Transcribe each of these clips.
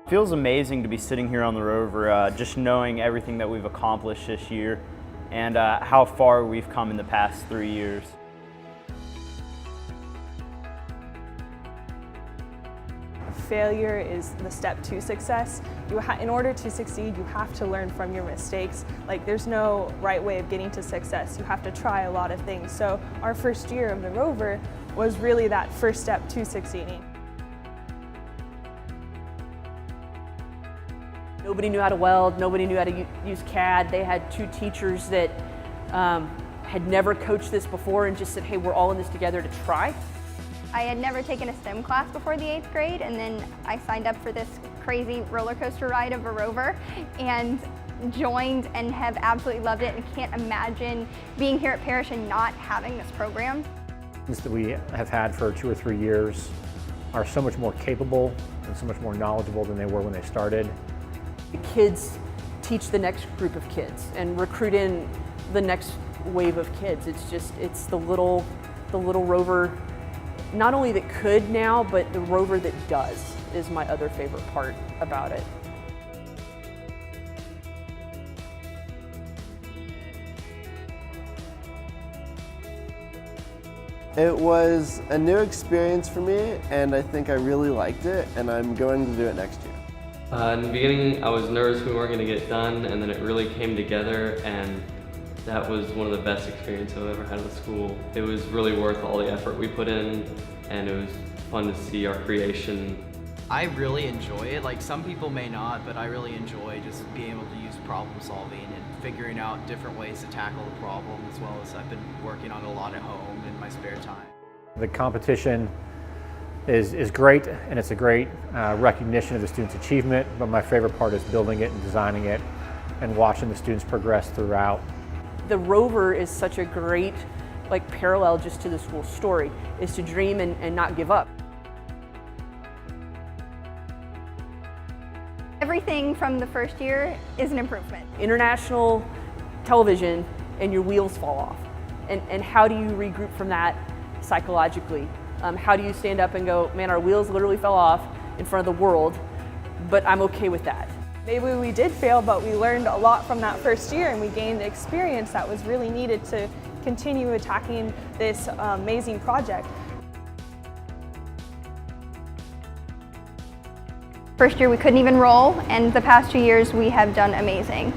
It feels amazing to be sitting here on the rover, just knowing everything that we've accomplished this year and how far we've come in the past 3 years. Failure is the step to success. In order to succeed, you have to learn from your mistakes. Like, there's no right way of getting to success. You have to try a lot of things. So our first year of the rover was really that first step to succeeding. Nobody knew how to weld, nobody knew how to use CAD. They had 2 teachers that had never coached this before and just said, hey, we're all in this together to try. I had never taken a STEM class before the 8th grade, and then I signed up for this crazy roller coaster ride of a rover and joined and have absolutely loved it, and can't imagine being here at Parish and not having this program. Students that we have had for 2 or 3 years are so much more capable and so much more knowledgeable than they were when they started. The kids teach the next group of kids and recruit in the next wave of kids. It's the little rover, not only that could now, but the rover that does is my other favorite part about it. It was a new experience for me, and I think I really liked it, and I'm going to do it next year. In the beginning, I was nervous we weren't going to get done, and then it really came together, and that was one of the best experiences I've ever had at school. It was really worth all the effort we put in, and it was fun to see our creation. I really enjoy it. Like, some people may not, but I really enjoy just being able to use problem solving and figuring out different ways to tackle the problem, as well as I've been working on it a lot at home in my spare time. The competition is great, and it's a great recognition of the students' achievement, but my favorite part is building it and designing it and watching the students progress throughout. The rover is such a great parallel just to the school story, is to dream and not give up. Everything from the first year is an improvement. International television and your wheels fall off. And how do you regroup from that psychologically? How do you stand up and go, man, our wheels literally fell off in front of the world, but I'm okay with that. Maybe we did fail, but we learned a lot from that first year, and we gained experience that was really needed to continue attacking this amazing project. First year we couldn't even roll, and the past 2 years we have done amazing.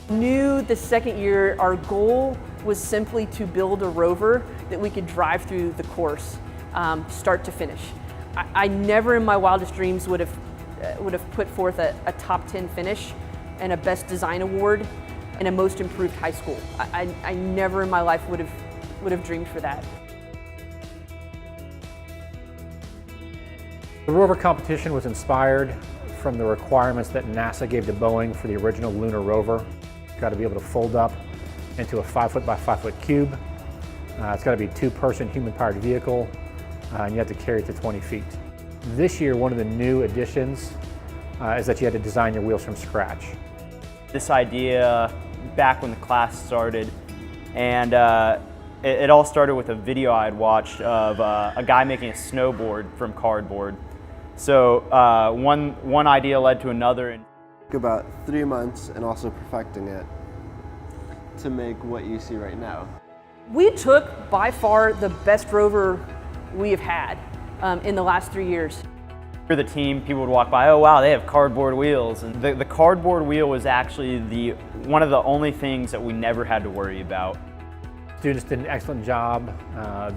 Knew the second year our goal was simply to build a rover that we could drive through the course, start to finish. I never in my wildest dreams would have put forth a top 10 finish and a best design award and a most improved high school. I never in my life would have dreamed for that. The rover competition was inspired from the requirements that NASA gave to Boeing for the original lunar rover. It's got to be able to fold up into a 5-foot by 5-foot cube. It's got to be a 2-person human-powered vehicle, and you have to carry it to 20 feet. This year, one of the new additions is that you had to design your wheels from scratch. This idea back when the class started, and it all started with a video I had watched of a guy making a snowboard from cardboard. So one idea led to another. It took about 3 months, and also perfecting it to make what you see right now. We took by far the best rover we have had in the last 3 years. For the team, people would walk by, oh wow, they have cardboard wheels. And the cardboard wheel was actually one of the only things that we never had to worry about. Students did an excellent job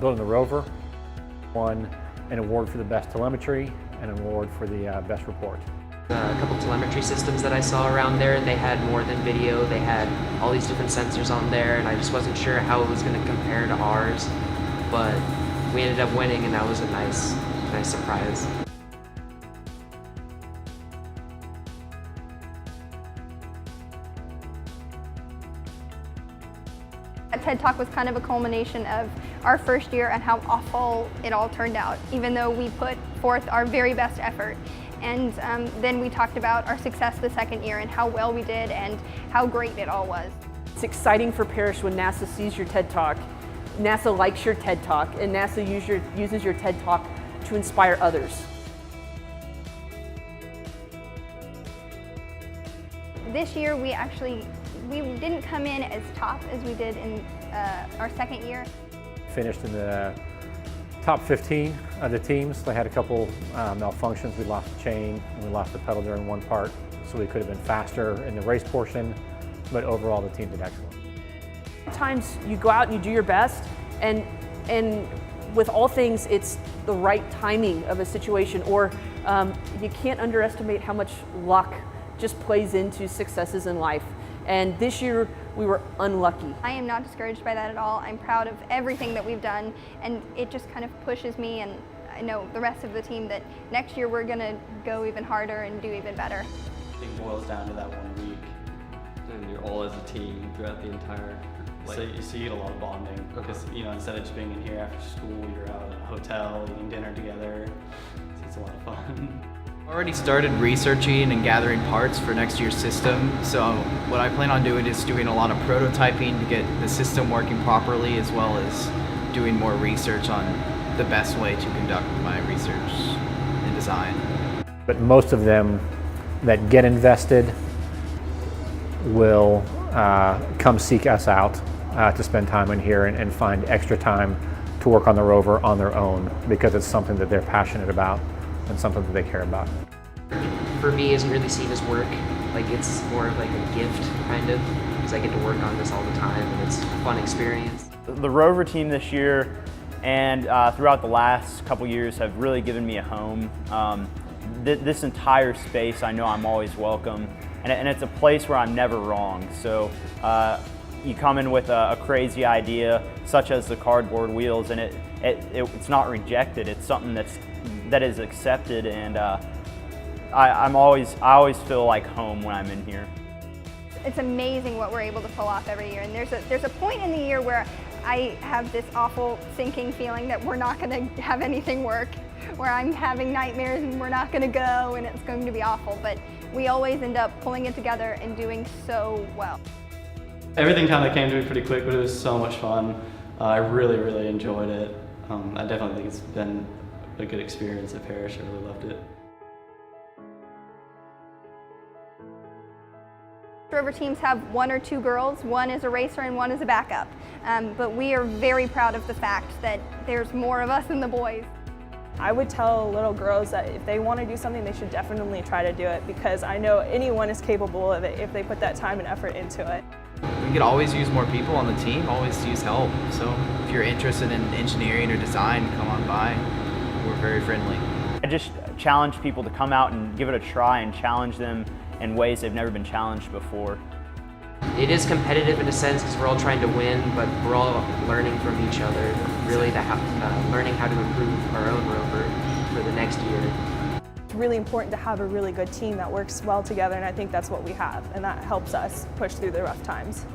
building the rover, won an award for the best telemetry and an award for the best report. A couple telemetry systems that I saw around there, they had more than video, they had all these different sensors on there, and I just wasn't sure how it was going to compare to ours, but we ended up winning, and that was a nice surprise. That TED Talk was kind of a culmination of our first year and how awful it all turned out, even though we put forth our very best effort. And then we talked about our success the second year and how well we did and how great it all was. It's exciting for Parish when NASA sees your TED Talk, NASA likes your TED Talk, and NASA uses your TED Talk to inspire others. This year we didn't come in as top as we did in our second year. Finished in the top 15 of the teams. They had a couple malfunctions. We lost the chain and we lost the pedal during one part, so we could have been faster in the race portion, but overall the team did excellent. Sometimes you go out and you do your best, and with all things, it's the right timing of a situation, or you can't underestimate how much luck just plays into successes in life. And this year, we were unlucky. I am not discouraged by that at all. I'm proud of everything that we've done, and it just kind of pushes me, and I know the rest of the team that next year we're gonna go even harder and do even better. It boils down to that 1 week. And you're all as a team throughout the entire. So you get a lot of bonding because instead of just being in here after school, you're out at a hotel eating dinner together. So it's a lot of fun. Already started researching and gathering parts for next year's system. So what I plan on doing is doing a lot of prototyping to get the system working properly, as well as doing more research on the best way to conduct my research and design. But most of them that get invested will come seek us out to spend time in here and find extra time to work on the rover on their own, because it's something that they're passionate about and something that they care about. For me, isn't really seen as work. Like, it's more of like a gift, kind of, because I get to work on this all the time and it's a fun experience. The Rover team this year and throughout the last couple years have really given me a home. This entire space, I know I'm always welcome, and it's a place where I'm never wrong. So you come in with a crazy idea, such as the cardboard wheels, and it's not rejected. It's something that is accepted, and I always feel like home when I'm in here. It's amazing what we're able to pull off every year, and there's a point in the year where I have this awful sinking feeling that we're not going to have anything work, where I'm having nightmares and we're not going to go and it's going to be awful, but we always end up pulling it together and doing so well. Everything kind of came to me pretty quick, but it was so much fun. I really, really enjoyed it. I definitely think it's been a good experience at Parish. I really loved it. Rover teams have 1 or 2 girls. One is a racer and one is a backup. But we are very proud of the fact that there's more of us than the boys. I would tell little girls that if they want to do something, they should definitely try to do it, because I know anyone is capable of it if they put that time and effort into it. We could always use more people on the team, always use help. So if you're interested in engineering or design, come on by. We're very friendly. I just challenge people to come out and give it a try and challenge them in ways they've never been challenged before. It is competitive in a sense because we're all trying to win, but we're all learning from each other, really learning how to improve our own rover for the next year. It's really important to have a really good team that works well together, and I think that's what we have, and that helps us push through the rough times.